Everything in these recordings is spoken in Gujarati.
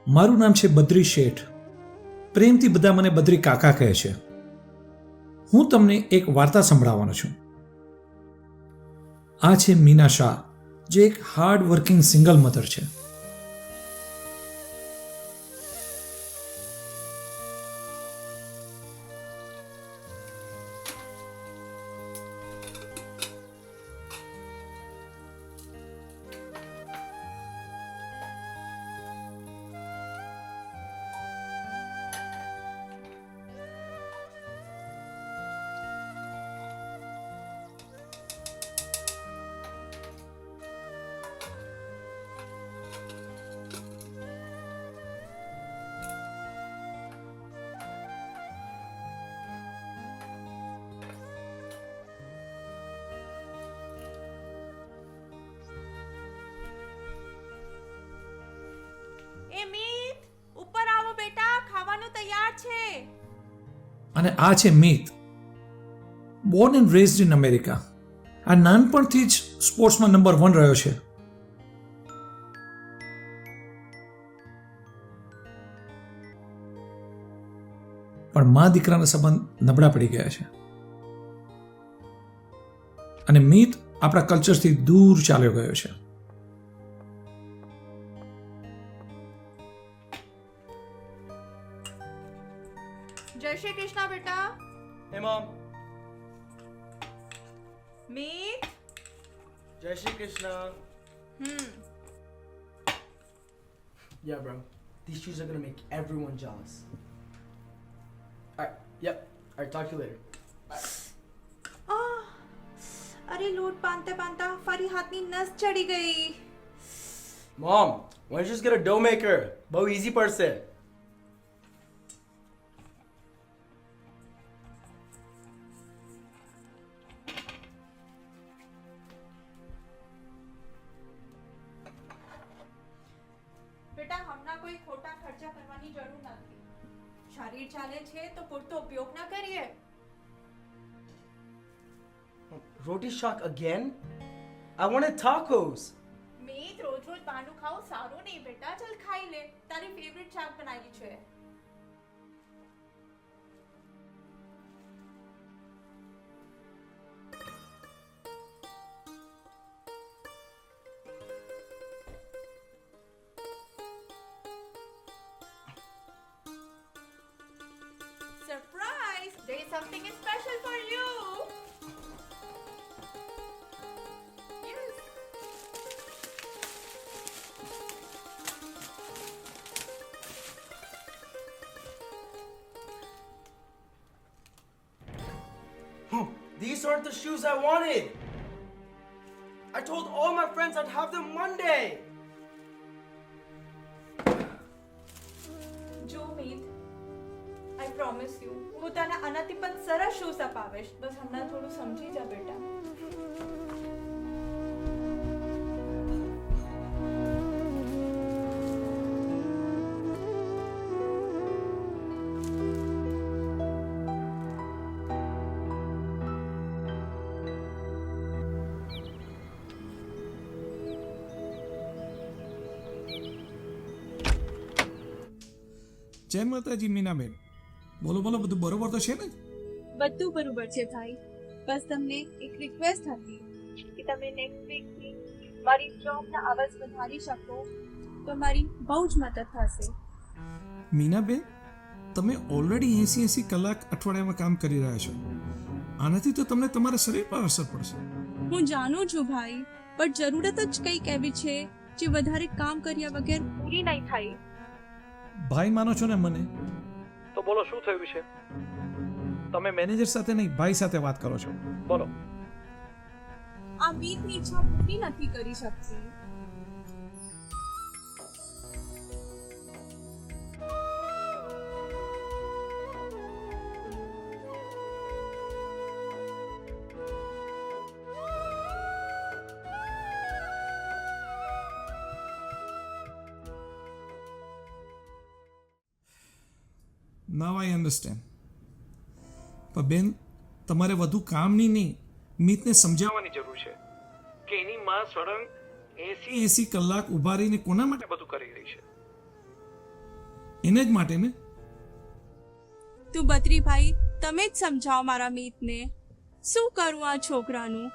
મારું નામ છે બદ્રી શેઠ. પ્રેમથી બધા મને બદ્રી કાકા કહે છે. હું તમને એક વાર્તા સંભળાવવાનો છું. આ છે મીના શાહ, જે એક હાર્ડ વર્કિંગ સિંગલ મધર છે. એ મીત, ઉપર આવો બેટા, ખાવાનું તૈયાર છે. અને આ છે Meet, born and raised in America. આ નાનપણથી જ સ્પોર્ટ્સમાં નંબર 1 રહ્યો છે. પણ મા દીકરાના સંબંધ નબળા પડી ગયા છે અને મીત આપણા કલ્ચરથી દૂર ચાલ્યો ગયો છે. જય શ્રી કૃષ્ણ બેટા. Hey mom. Meet. Jai Shri Krishna. Yeah, bro. These shoes are gonna make everyone jealous. Alright, yep. Alright, talk to you later. અરે લોટ બાંધતા બાંધતા ફરી હાથની નસ ચડી ગઈ. Mom, why don't you just get a dough maker? Bow easy person. બેટા, હમણાં કોઈ ખોટા ખર્ચા કરવાની જરૂર નથી. શરીર ચાલે છે તો પૂરતો ઉપયોગ ના કરીએ. Roti shack again? I wanted tacos. મીત, રોજ રોજ બહારનું ખાવું સારું નહીં બેટા. ચાલ ખાઈ લે, તારી ફેવરિટ શાક બનાવી છે. Surprise! There is something special for you. Yes. These aren't the shoes I wanted. I told all my friends I'd have them Monday. જો મીત, I promise you, હું તને આનાથી પણ સરસ શૂઝ અપાવીશ. બસ હમણાં થોડું સમજી જા બેટા. જય માતાજી મીનાબેન. બોલો બોલો, બધું બરોબર તો છે ને? બધું બરોબર છે ભાઈ. બસ તમને એક રિક્વેસ્ટ હતી કે તમે નેક્સ્ટ વીકથી મારી જોબના અવાજ વધારી શકો તો મારી બહુ જ મદદ થશે. મીનાબેન, તમે ઓલરેડી 80 કલાક અઠવાડિયામાં કામ કરી રહ્યા છો. આનાથી તો તમને તમારા શરીર પર અસર પડશે. હું જાણું છું ભાઈ, પણ જરૂરત જ કંઈક એવી છે જે વધારે કામ કર્યા વગર પૂરી નહીં થાય. ભાઈ માનો છો ને મને? તો બોલો, શું થયું છે? તમે મેનેજર સાથે નહીં, ભાઈ સાથે વાત કરો છો. બોલો. આ મીતની ઈચ્છા પૂરી નથી કરી શકતી. નાવ આઈ અન્ડરસ્ટેન્ડ. પણ બેન, તમારે વધુ કામની નહીં, મીતને સમજાવવાની જરૂર છે કે એની માં સળંગ 80 કલાક ઊભા રહીને કોના માટે બધું કરી રહી છે. એને જ માટે ને. તું બત્રીભાઈ તમે જ સમજાવો મારા મિતને શું કરું આ છોકરાનું.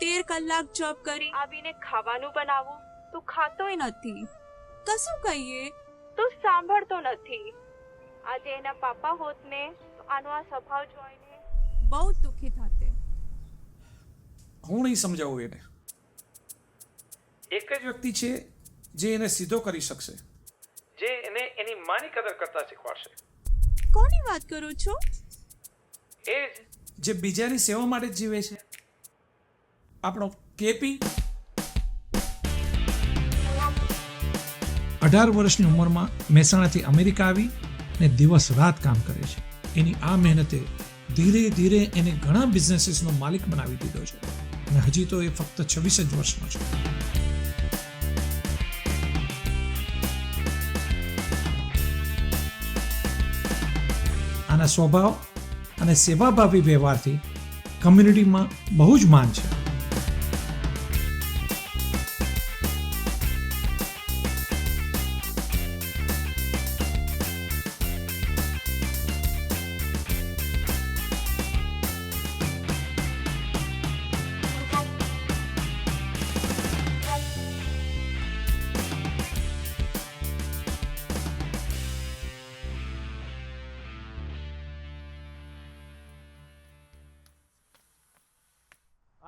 13 કલાક જોબ કરી આવીને ખાવાનું બનાવું તો ખાતોય નથી, કશું કહીએ તો સાંભળતો નથી. આજે એના પાપા હોત ને તો આનો આ સ્વભાવ જોઈને બહુ દુઃખી થાતે. હું નહીં સમજાવું એને. એક જ વ્યક્તિ છે જે એને સીધો કરી શકશે, જે એને એની માની કદર કરતા શીખવાડશે. કોની વાત કરો છો? એ જે બીજાની સેવા માટે જ જીવે છે, આપણો કેપી. 18 વર્ષની ઉંમરમાં મહેસાણાથી અમેરિકા આવી ને દિવસ રાત કામ કરે છે. એની આ મહેનતે ધીરે ધીરે એને ઘણા બિઝનેસીસનો માલિક બનાવી દીધો છે અને હજી તો એ ફક્ત 26 જ વર્ષનો છે. આના સ્વભાવ અને સેવાભાવી વ્યવહારથી કમ્યુનિટીમાં બહુ જ માન છે.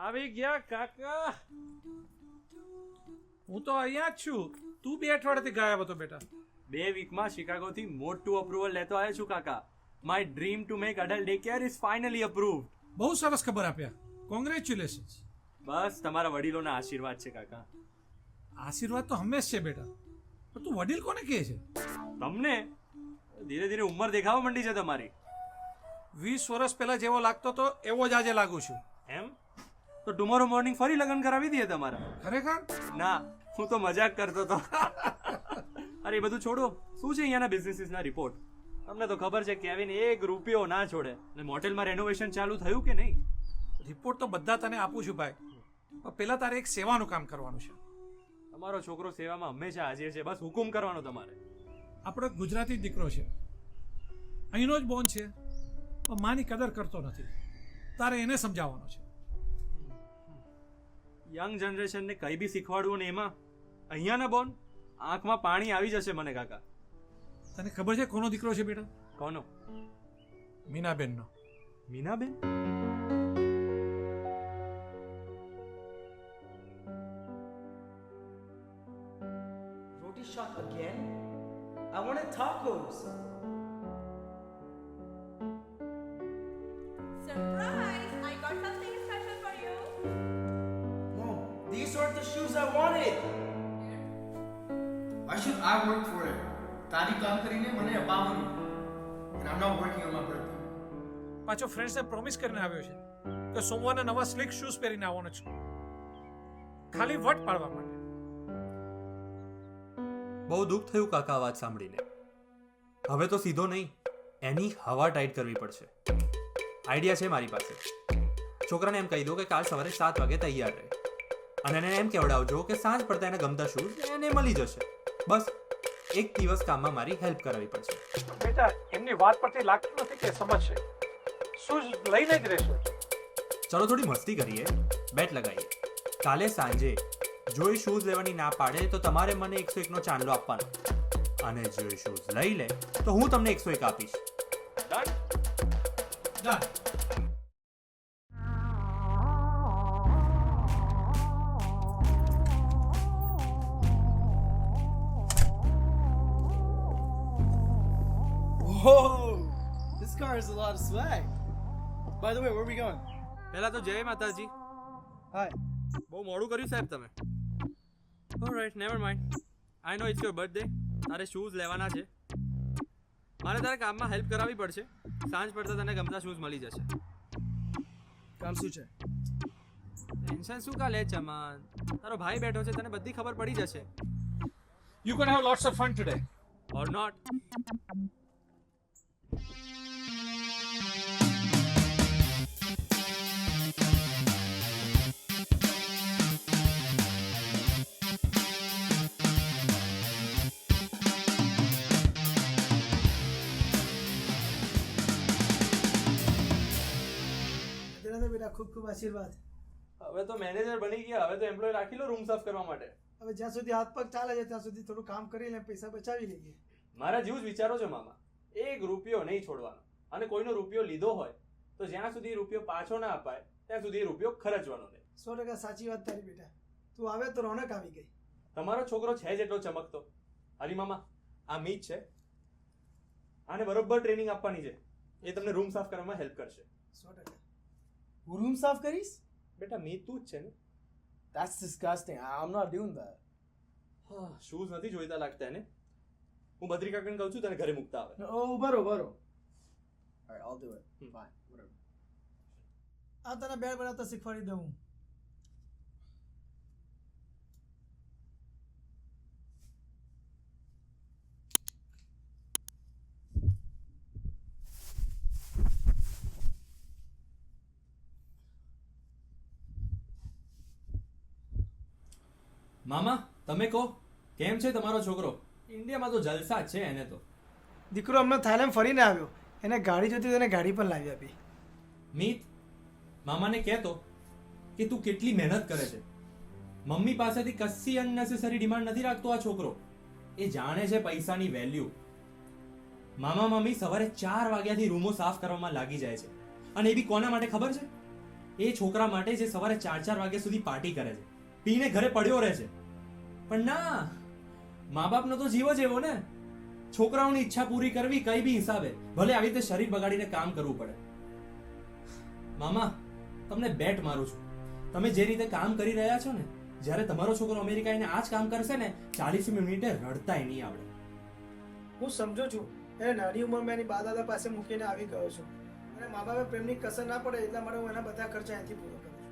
આવી ગયા કાકા. હું તો અહીંયા જ છું. તું 2 અઠવાડિયાથી ગાયબ હતો બેટા. 2 વીકમાં શિકાગોથી મોટું અપ્રુવલ લેતો આવ્યો છું કાકા. My dream to make adult day care is finally approved. બહુ સરસ ખબર આપ્યા. કોંગ્રેચ્યુલેશન્સ. બસ તમારા વડીલોના આશીર્વાદ છે કાકા. આશીર્વાદ તો હંમેશ છે બેટા, પણ તું વડીલ કોને કહે છે? તમને ધીરે ધીરે ઉંમર દેખાવા માંડી છે તમારી. 20 વર્ષ પહેલા જેવો લાગતો તો એવો જ આજે લાગુ છું. એમ તો ટુમોરો મોર્નિંગ ફરી લગ્ન કરાવી દઈએ તમારા. ખરેખર? ના, હું તો મજાક કરતો હતો. અરે એ બધું છોડો. શું છે અહીંયાના બિઝનેસીસના રિપોર્ટ? તમને તો ખબર છે કેવિન 1 રૂપિયો ના છોડે. અને મોટેલમાં રેનોવેશન ચાલુ થયું કે નહીં? રિપોર્ટ તો બધા તને આપું છું ભાઈ, પણ પહેલા તારે એક સેવાનું કામ કરવાનું છે. તમારો છોકરો સેવામાં હંમેશા હાજર છે, બસ હુકુમ કરવાનો તમારે. આપણો એક ગુજરાતી દીકરો છે, અહીંનો જ બોન છે, પણ માની કદર કરતો નથી. તારે એને સમજાવવાનો છે. યંગ જનરેશનને કંઈ બી શીખવાડવું ને એમાં અહીંયાના બોન આંખમાં પાણી આવી જશે મને કાકા. તને ખબર છે કોનો દીકરો છે બેટા? કોનો? મીનાબેનનો. Minaben? Roti shop again? I wanted tacos. Surprise! I got something special for you. Mom, these are the shoes I wanted. Why should I work for it? તારી કામ કરીને મને અપાવવાનું. And I'm not working on my birthday. પાછો ફ્રેન્ડ્સને પ્રોમિસ કરીને આવ્યો છે કે સોમવારના નવા સ્લીક શૂઝ પહેરીને આવવાનો છું, ખાલી વટ પાડવા માટે. બહુ દુઃખ થયું કાકા આ વાત સાંભળીને. હવે તો સીધો નહીં, એની હવા ટાઈટ કરવી પડશે. આઈડિયા છે મારી પાસે. છોકરાને એમ કહી દો કે કાલ સવારે 7 વાગે તૈયાર રહે અને એને એમ કહેવડાવજો કે સાંજ પડતા એને ગમતા શૂઝ એને મળી જશે. બસ 1 દિવસ કામમાં મારી હેલ્પ કરાવવી પડશે. બેટા, એમની વાત પરથી લાગતું નથી કે સમજશે. શૂઝ લઈને જ રહેશો. ચલો થોડી મસ્તી કરીએ, બેટ લગાવીએ. કાલે સાંજે જો એ શૂઝ લેવાની ના પાડે તો તમારે મને 101નો ચાંદલો આપવાનો, અને જો એ શૂઝ લઈ લે તો હું તમને 101 આપીશ. Done? Whoa! This car has a lot of swag. By the way, where are we going? પહેલા તો જય માતાજી. Hi. બહુ મોડું કર્યું સાહેબ તમે. Alright, never mind. I know it's your birthday. તારે શૂઝ લેવાના છે. મારે તારે કામમાં હેલ્પ કરાવવી પડશે. સાંજ પડતા તને ગમતા શૂઝ મળી જશે. કામ શું છે? ટેન્શન શું કા લે ચમન? તારો ભાઈ બેઠો છે, તને બધી ખબર પડી જશે. You gonna have lots of fun today. Or not. ખૂબ ખૂબ આશીર્વાદ. હવે તો મેનેજર બની ગયા, હવે તો એમ્પ્લોય રાખી લો રૂમ સાફ કરવા માટે. હવે જ્યાં સુધી હાથ પગ ચાલે છે ત્યાં સુધી થોડું કામ કરી લે, પૈસા બચાવી લઈએ. મારા જેવું જ વિચારો છો મામા. એક રૂપિયો નહીં છોડવાનો, અને કોઈનો રૂપિયો લીધો હોય તો જ્યાં સુધી રૂપિયો પાછો ના અપાય ત્યાં સુધી એ રૂપિયો ખર્ચવાનો નહીં. 100% સાચી વાત તારી બેટા. તું આવે તો રોનક આવી ગઈ. તમારો છોકરો છે જ એટલો ચમકતો. હરી મામા, આ મીત છે, આને બરોબર ટ્રેનિંગ આપવાની છે. એ તમને રૂમ સાફ કરવામાં હેલ્પ કરશે. 100%. હું રૂમ સાફ કરીશ? બેટા મીત તું જ છે ને? That's disgusting. I'm not doing that. હા, શૂઝ નથી જોઈતા લાગતા એને. હું બદ્રી કાકાને કહું છું તને ઘરે મૂકતા આવે. No, બરો. Alright, I'll do it. Fine, whatever. આ તને બેડ બનાવતા શીખવાડી દઉં. મામા, તમે કહો કેમ છે તમારો છોકરો? ઇન્ડિયામાં તો જલસા જ છે એને તો. દીકરો હમણાં થાઈલેન્ડ ફરીને આવ્યો. એને ગાડી જોતી તો એને ગાડી પણ લાવી આપી. મીત, મામાને કહેતો કે તું કેટલી મહેનત કરે છે. મમ્મી પાસેથી કશી અનનેસેસરી ડિમાન્ડ નથી રાખતો આ છોકરો. એ જાણે છે પૈસાની વેલ્યુ. મામા મમ્મી સવારે 4 વાગ્યાથી રૂમો સાફ કરવામાં લાગી જાય છે. અને એ બી કોના માટે ખબર છે? એ છોકરા માટે જે સવારે 4 વાગ્યા સુધી પાર્ટી કરે છે, પીને ઘરે પડ્યો રહે છે. પણ ના, મા બાપનો તો જીવ જ એવો ને. છોકરાઓની ઈચ્છા પૂરી કરવી કઈ બી હિસાબે, ભલે આવી રીતે શરીર બગાડીને કામ કરવું પડે. મામા, તમને બેટ મારું છું, તમે જે રીતે કામ કરી રહ્યા છો ને, જ્યારે તમારો છોકરો અમેરિકા આવીને આ જ કામ કરશે ને, 40 મિનિટે રડતાય નહીં આવડે. હું સમજુ છું. એને નાની ઉંમરમાં એની બા દાદા પાસે મૂકીને આવી ગયો છું, અને મા બાપે પ્રેમની કસર ના પડે એટલા માટે હું એના બધા ખર્ચા અહીંથી પૂરો કરું છું.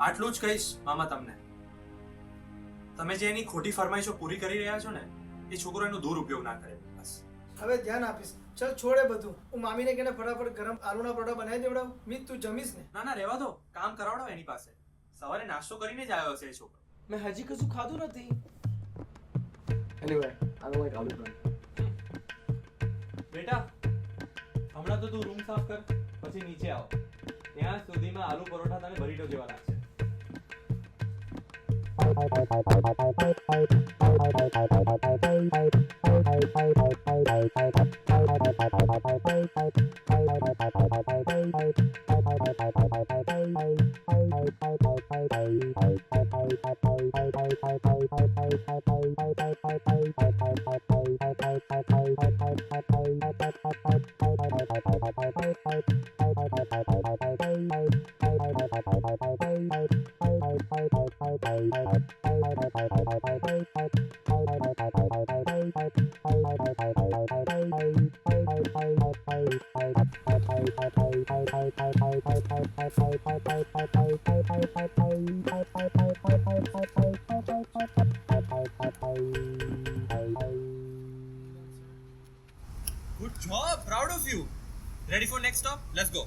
આટલું જ કહીશ મામા તમને. તમે જે એની ખોટી ફરમાઈશો પૂરી કરી રહ્યા છો ને, એ છોકરો એનો દુરુપયોગ ના કરે. બસ હવે ધ્યાન આપીશ. ચલ છોડે બધું. હું મામીને કહીને ફટાફટ ગરમ આલુના પરોઠા બનાવી દેવડાવું. મીત તું જમીશ ને? ના રહેવા દો, કામ કરાવડો એની પાસે. સવારે નાસ્તો કરીને જ આવ્યો છે એ છોકરો. મેં હજી કશું ખાધું નથી. Anyway, I don't like aloo burn. બેટા, હમણાં તો તું રૂમ સાફ કર, પછી નીચે આવ. ત્યાં સુધીમાં આલુ પરોઠા તને બરીટો જેવા લાગશે. Good job, proud of you. Ready for next stop? Let's go.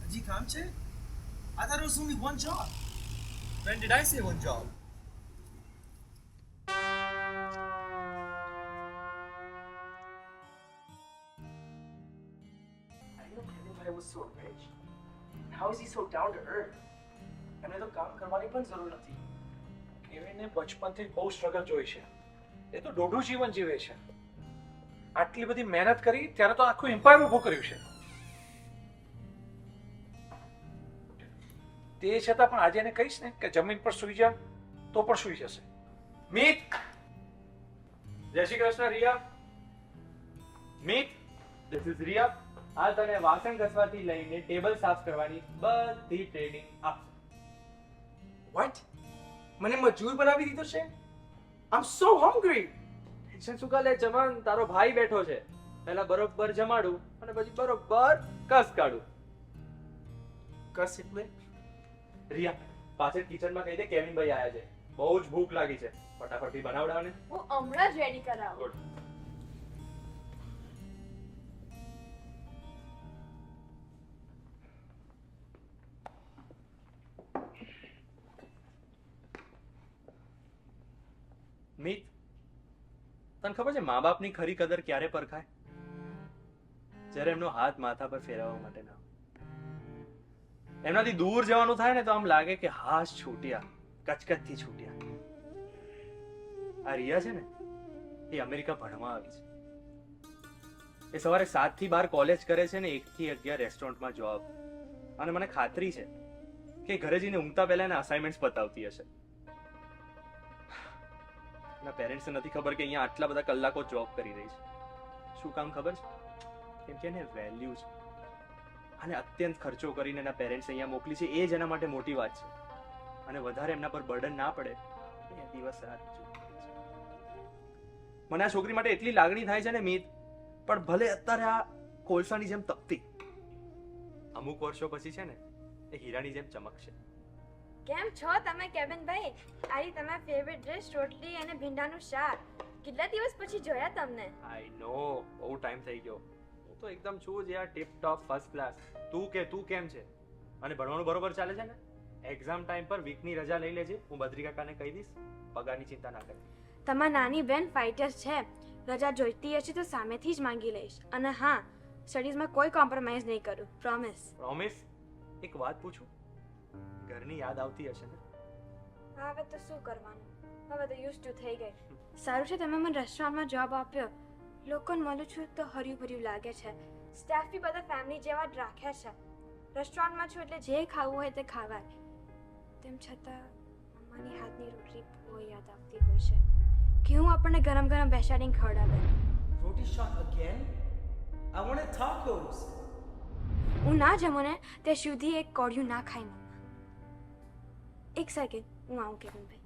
હજી કામ છે? I thought it was only one job. When did I say one job? I know Kevin was so rich. How is he so down to earth? એમને તો કામ કરવાની પણ જરૂર નથી. કેવિનને બચપનથી જ બહુ સ્ટ્રગલ જોઈ છે. એ તો દોઢું જીવન જીવે છે. આટલી બધી મહેનત કરી ત્યારે તો આખું એમ્પાયર ઊભું કર્યું છે. તે છતાં પણ આજે એને કહીશ ને કે જમીન પર સૂઈ જા તો પણ સૂઈ જશે. મીત, જય શ્રી કૃષ્ણ. રિયા, મીત, This is Riya. આ તને વાસણ ઘસવાથી લઈને ટેબલ સાફ કરવાની બધી ટ્રેનિંગ આપશે. What? મને મજૂર બનાવી દીધો છે? I'm so hungry. ટેન્શન શું કાલે જવાન, તારો ભાઈ બેઠો છે. પહેલા બરોબર જમાડું અને પછી બરોબર કસ કાઢું. કસ એટલે? રિયા, પાછળ કિચનમાં કહી દે કેવિન ભાઈ આયા છે. બહુ જ ભૂખ લાગી છે. ફટાફટ બનાવડાવને. હું હમણાં જ રેડી કરાવું. ગુડ. મીત, તને ખબર છે મા બાપની ખરી કદર ક્યારે પરખાય? જ્યારે એમનો હાથ માથા પર ફેરવવા માટે ના. એમનાથી દૂર જવાનું થાય ને તો આમ લાગે કે હાશ છૂટ્યા, કચકચથી છૂટ્યા. આ રિયા છે ને એ અમેરિકા ભણવા આવી છે. એ સવારે 7 થી 12 કોલેજ કરે છે ને 1 થી 11 રેસ્ટોરન્ટમાં જોબ. અને મને ખાતરી છે કે ઘરે જઈને ઊંઘતા પહેલા એના અસાઇનમેન્ટ્સ પતાવતી હશે. એના પેરેન્ટ્સને નથી ખબર કે અહીંયા આટલા બધા કલાકો જોબ કરી રહી છે. શું કામ ખબર છે? કેમ કે એને વેલ્યુ છે. અને અત્યંત ખર્ચો કરીને એના પેરેન્ટ્સ અહીંયા મોકલી છે, એ જ એના માટે મોટી વાત છે. અને વધારે એમના પર બર્ડન ના પડે એ દિવસ રાત જોબ કરે છે. મને આ છોકરી માટે એટલી લાગણી થાય છે ને મીત, પણ ભલે અત્યારે આ કોલસાની જેમ તપતી, અમુક વર્ષો પછી છે ને એ હીરાની જેમ ચમકશે. કેમ છો તમે કેવિનભાઈ? આરી તમારી ફેવરિટ ડિશ રોટલી અને ભીંડાનું શાક. કેટલા દિવસ પછી જોયા તમને. આઈ નો, બહુ ટાઈમ થઈ ગયો. હું તો એકદમ છું જ યાર, ટીપ ટોપ ફર્સ્ટ ક્લાસ. તું કેમ છે? અને ભણવાનું બરોબર ચાલે છે ને? એક્ઝામ ટાઈમ પર વીકની રજા લઈ લેજે, હું બદ્રી કાકાને કહી દઈશ. પગારની ચિંતા ના કરે. તમારી નાની બેન ફાઇટર છે, રજા જોઈતી હશે તો સામેથી જ માંગી લઈશ. અને હા, સ્ટડીઝમાં કોઈ કોમ્પ્રોમાઇઝ નહીં કરું, પ્રોમિસ. પ્રોમિસ? એક વાત પૂછું, ઘરની યાદ આવતી હશે ને? હવે તો શું કરવાનું, હવે તો યુઝ ટુ થઈ ગઈ. સારું છે તમે મને રેસ્ટોરન્ટમાં જોબ આપ્યો. લોકોને મળું છું તો હર્યું ભર્યું લાગે છે. સ્ટાફ બી બધા ફેમિલી જેવા જ રાખ્યા છે. રેસ્ટોરન્ટમાં છું એટલે જે ખાવું હોય તે ખાવાય. તેમ છતાં મમ્માની હાથની રોટલી બહુ યાદ આવતી હોય છે કે હું આપણને ગરમ ગરમ બેસાડીને ખવડાવે. Roti shot again? I wanted tacos. હું ના જમું ને તે સુધી એક કોળિયું ના ખાય મમ્મા. એક સેકન્ડ, હું આવું કેવિનભાઈ.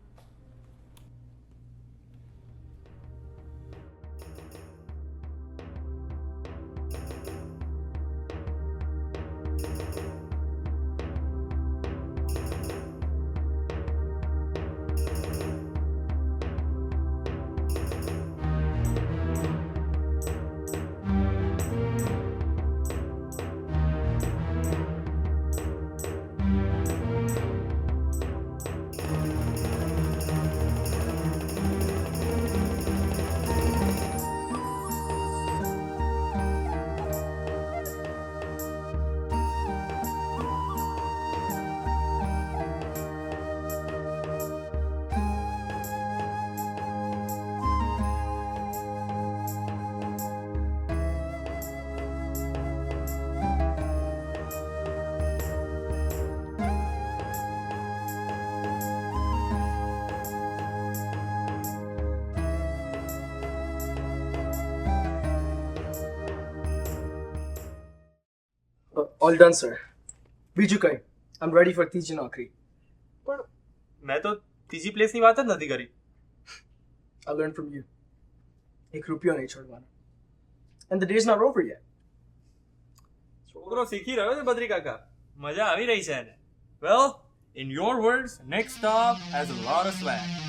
All done, sir. બીજું કઈ? I'm ready for ત્રીજી નોકરી. પણ મેં તો ત્રીજી પ્લેસની વાત જ નથી કરી. I learned from you. એક રૂપિયો નહીં છોડવાનો. And the day's not over yet. છોકરો શીખી રહ્યો છે બદ્રી કાકા, મજા આવી રહી છે એને. Well, in your words, next stop has a lot of swag.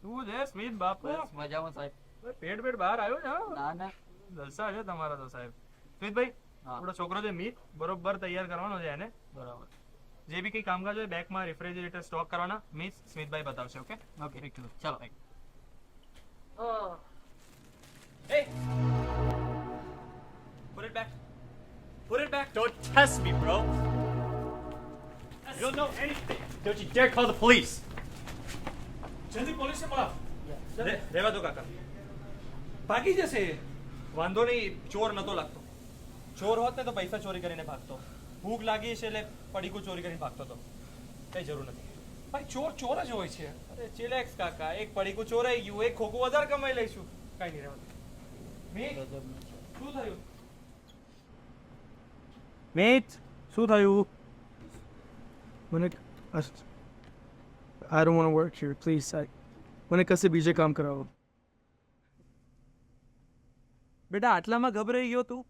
શું છે સ્મિત બાપુ? મજામાં સાહેબ. પેટ બહાર આવ્યો છે? ના ના, જલસા છે તમારા તો સાહેબ. સ્મિતભાઈ, આપણો છોકરો છે મિત, બરોબર તૈયાર કરવાનો છે એને. બરાબર. જે બી કઈ કામકાજ હોય બેકમાં રેફ્રિજરેટર સ્ટોક કરવાના, મિસ સ્મિતભાઈ બતાવશે. ઓકે ઓકે ચાલો. Hey! Put it back. Put it back. Don't test me, bro. You don't know anything. Don't you dare call the police. જલ્દી પોલીસને બોલાવ. રહેવા દો કાકા. ભાગી જશે. વાંધો નહીં, ચોર નતો લાગતો. ચોર હોત ને તો પૈસા ચોરી કરીને ભાગતો. ભૂખ લાગી છે એટલે પડીકું ચોરી કરીને ભાગતો હતો. કઈ જરૂર નથી. ભાઈ ચોર ચોર જ હોય છે. અરે ચિલેક્સ કાકા, એક પડીકું ચોરાઈ ગયું, એક ખોખું વધારે કમાઈ લઈશું. કઈ નહીં રહેવા દો. મીત, શું થયું? મીત, શું થયું? મને I don't want to work here, please. મને કશે બીજે કામ કરાવો. બેટા આટલામાં ગભરાઈ ગયો તું?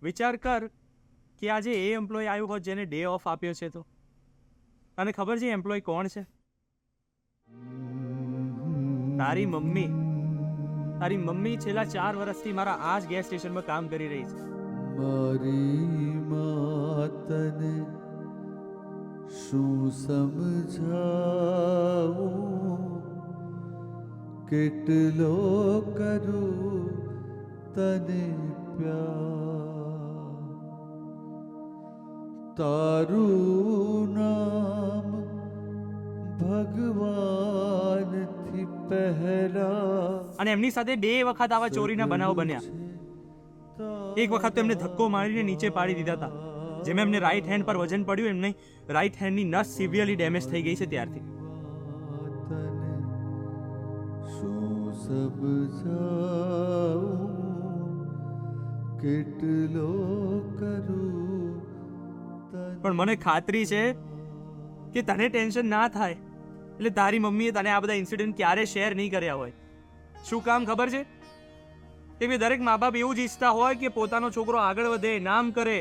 વિચાર કર કે આજે એ એમ્પ્લોય આવ્યો હોત જેને ડે ઓફ આપ્યો છે તો. તને ખબર છે એમ્પ્લોય કોણ છે? તારી મમ્મી. તારી મમ્મી છેલ્લા 4 વર્ષથી મારા આ જ ગેસ સ્ટેશનમાં કામ કરી રહી છે. મારી માતને શું સમજાવું, કેટલો કરું તને પ્યાર, તારું નામ ભગવાનથી પહેલા. અને એમની સાથે 2 વખત આવા ચોરીના બનાવ બન્યા. એક વખત તો એમને ધક્કો મારીને નીચે પાડી દીધા હતા. જેમ એમને રાઈટ હેન્ડ પર વજન પડ્યું, એમને રાઈટ હેન્ડની નસ સિવિયરલી ડેમેજ થઈ ગઈ છે ત્યારથી. શું સમજાવું, કેટલો કરું. પણ મને ખાતરી છે કે તને ટેન્શન ના થાય એટલે તારી મમ્મીએ તને આ બધા ઇન્સિડન્ટ ક્યારે શેર નહીં કર્યા હોય. શું કામ ખબર છે? કે દરેક મા બાપ એવું જ ઈચ્છતા હોય કે પોતાનો છોકરો આગળ વધે, નામ કરે,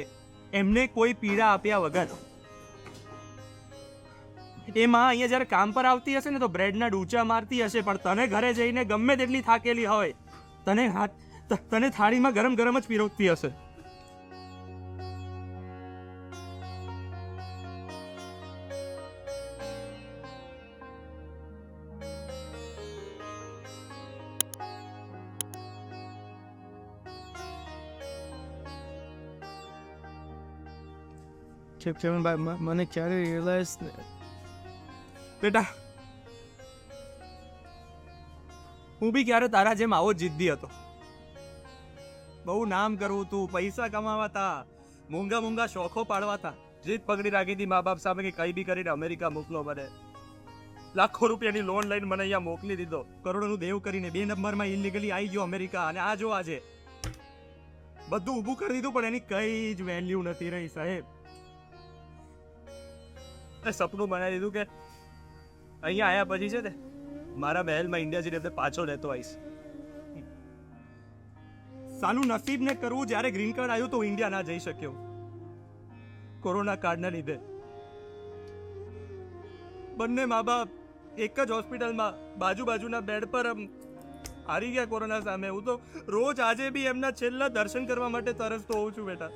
એમને કોઈ પીડા આપ્યા વગર. એ માં અહીંયા જ્યારે કામ પર આવતી હશે ને તો બ્રેડના ડૂચા મારતી હશે, પણ તને ઘરે જઈને ગમે તેટલી થાકેલી હોય તને થાળીમાં ગરમ ગરમ જ પીરસતી હશે. ભાઈ મને ક્યારે રિયલાઇઝ બેટા, હું બી ક્યારે તારા જેમ આવો જિદ્દી હતો. બહુ નામ કરવું તું, પૈસા કમાવાતા, મોંઘા મોંઘા શોખો પાડવાતા. જીદ પકડી રાખી હતી મા બાપ સામે કે કઈ બી કરીને અમેરિકા મોકલો મને. લાખો રૂપિયાની લોન લઈને મને અહીંયા મોકલી દીધો, કરોડોનું દેવ કરીને 2 નંબરમાં ઇલીગલી આવી ગયો અમેરિકા. અને આ જો આજે બધું ઊભું કરી દીધું, પણ એની કઈ જ વેલ્યુ નથી રહી સાહેબ. સપનું બનાવી દીધું કે અહીંયા આવ્યા પછી છે ને મારા મહેલમાં ઇન્ડિયા જઈને એમને પાછો લેતો આવીશ. સાલું નસીબ ને કરવું, જ્યારે ગ્રીન કાર્ડ આવ્યું તો ઇન્ડિયા ના જઈ શક્યો કોરોના કાર્ડના લીધે. બંને મા બાપ એક જ હોસ્પિટલમાં બાજુના બેડ પર હારી ગયા કોરોના સામે. હું તો રોજ આજે બી એમના છેલ્લા દર્શન કરવા માટે તરસતો હોઉં છું બેટા.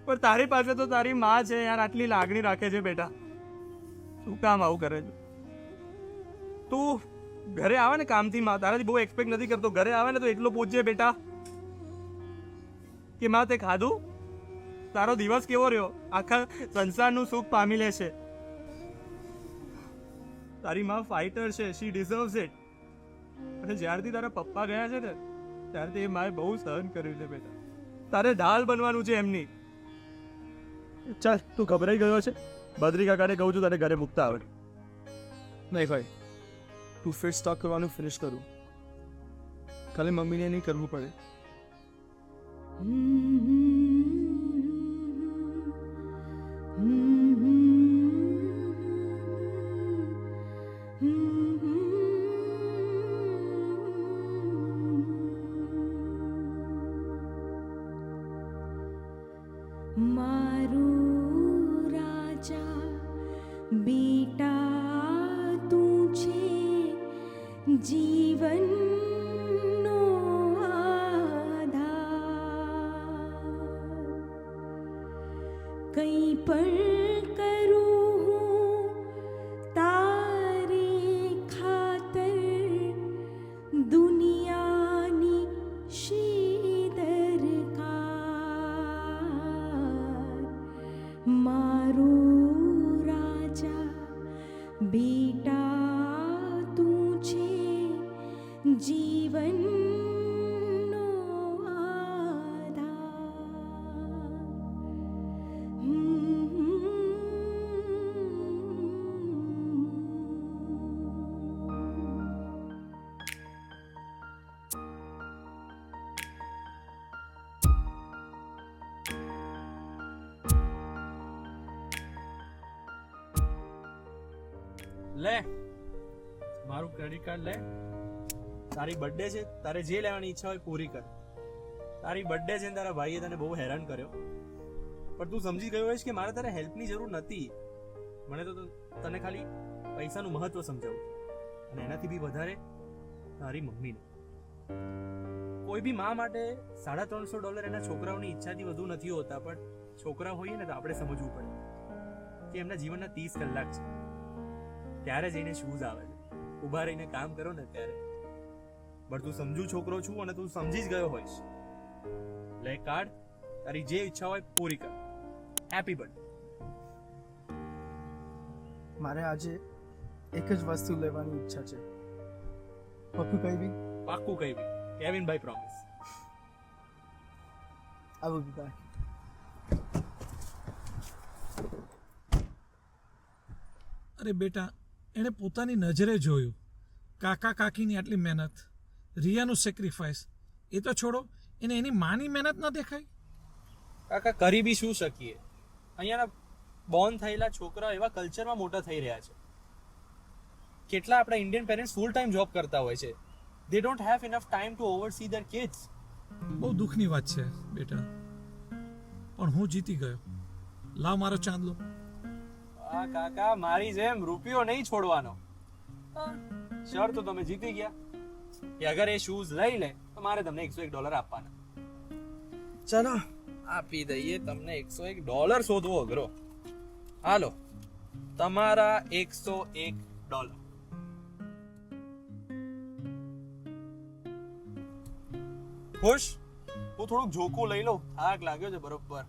પણ તારી પાસે તો તારી માં છે યાર, આટલી લાગણી રાખે છે બેટા. શું કામ આવું કરે છે? તું ઘરે આવે ને કામથી, માં તારાથી બહુ એક્સપેક્ટ નથી કરતો. ઘરે આવે ને તો એટલો પૂછજે બેટા કે માં તે ખાધું, તારો દિવસ કેવો રહ્યો, આખા સંસારનું સુખ પામી લેશે. તારી માં ફાઇટર છે, શી ડિઝર્વ્સ ઇટ. અને જ્યારથી તારા પપ્પા ગયા છે ને ત્યારથી એ માએ બહુ સહન કર્યું છે બેટા. તારે ઢાલ બનવાનું છે એમની. ચાલ તું ગભરાઈ ગયો છે, બદ્રી કાકાને કહું છું તને ઘરે મૂકતા આવે. નહીં ભાઈ, તું ફિર સ્ટોક કરવાનું ફિનિશ કરું, ખાલી મમ્મીને નહીં કરવું પડે. મારું રાજા બેટા તું છે, જીવનનો આધાર. કંઈ પણ કરું હું તારે ખાતર, દુનિયાની શી દરકાર. મારું રાજા બેટા તું છે, જીવનનો લે મારું ક્રેડિટ કાર્ડ લે. તારી બર્થડે છે, તારે જે લેવાની ઈચ્છા હોય પૂરી કર. તારી બર્થડે છે ને તારા ભાઈએ તને બહુ હેરાન કર્યો, પણ તું સમજી ગયો હોઈશ કે મારે તારે હેલ્પની જરૂર નથી. મને તો તને ખાલી પૈસાનું મહત્વ સમજાવું, અને એનાથી બી વધારે તારી મમ્મીને. કોઈ બી મા માટે $350 એના છોકરાઓની ઈચ્છાથી વધુ નથી હોતા, પણ છોકરા હોઈએ ને તો આપણે સમજવું પડે કે એમના જીવનના 30 કલાક છે, ત્યારે જઈને શૂઝ આવે છે. ઊભા રહીને કામ કરો ને ત્યારે. બટ તું સમજુ છોકરો છું અને તું સમજી જ ગયો હોઈશ. લે કાર્ડ, તારી જે ઈચ્છા હોય પૂરી કર. Happy birthday. મારે આજે એક જ વસ્તુ લેવાની ઈચ્છા છે. પપ્પુ કઈ બી પાક્કું કહી બી. કેવિનભાઈ promise. I will be back. અરે બેટા, એણે પોતાની નજરે જોયું કાકા કાકીની આટલી મહેનત, રિયાનું સેક્રિફાઈસ. એ તો છોડો, એને એની માની મહેનત ન દેખાય? કાકા કરી બી શું શકીએ? અહીંયાના બોર્ન થયેલા છોકરા એવા કલ્ચરમાં મોટા થઈ રહ્યા છે. કેટલા આપણા Indian parents full time job કરતા હોય છે. They don't have enough time to oversee their kids. બહુ દુઃખની વાત છે બેટા, પણ હું જીતી ગયો. લાવ મારો ચાંદલો. આ કાકા, મારી જેમ રૂપિયો નહીં છોડવાનો. શર્ત તો તમે જીતી ગયા કે અગર એ શૂઝ લઈ લે તો મારે તમને $101 આપવાના. ચલો આપી દઈએ તમને $101. શોધવો અઘરો. હાલો, તમારા $101. ખુશ? હું થોડુંક ઝોકું લઈ લઉં, થાક લાગ્યો છે બરોબર.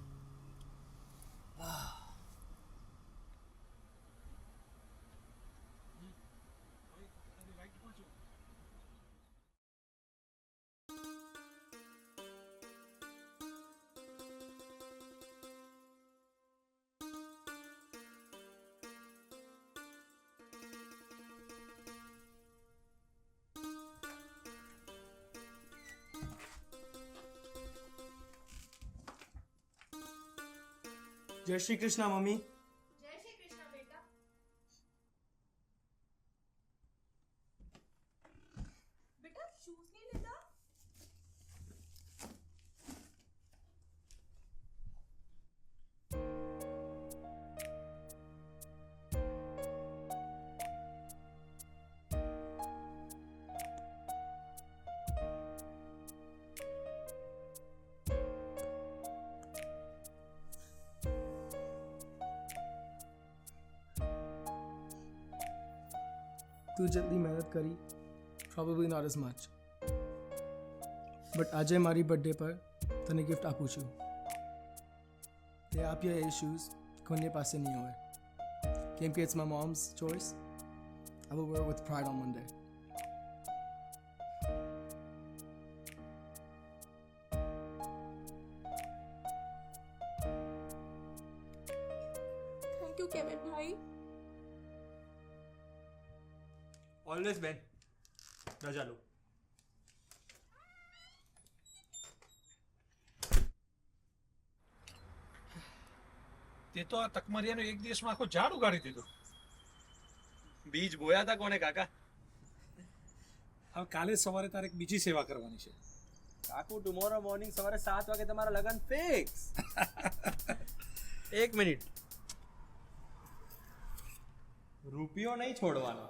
જય શ્રી કૃષ્ણ મમ્મી. જય શ્રી કૃષ્ણ બેટા. બેટા શૂઝ નહીં લેતા? તું જેટલી મહેનત કરી, probably not as much, but આજે મારી બર્થડે પર તને ગિફ્ટ આપું છું. તે આપ્યા એ શૂઝ કોઈને પાસે નહીં હોય, કેમ કે it's my mom's choice. I will wear with pride on Monday. Thank you કેવિનભાઈ. ઓલવેઝ બેન. રજા લો. તે તો આ તકમરિયાનો એક દિવસમાં આખો ઝાડ ઉગાડી દીધો. બીજ બોયા હતા કોને કાકા? હવે કાલે સવારે તારે એક બીજી સેવા કરવાની છે. કાકુ, ટુમોરો મોર્નિંગ સવારે 7 વાગે તમારા લગન ફિક્સ. 1 મિનિટ. રૂપિયો નહીં છોડવાનો.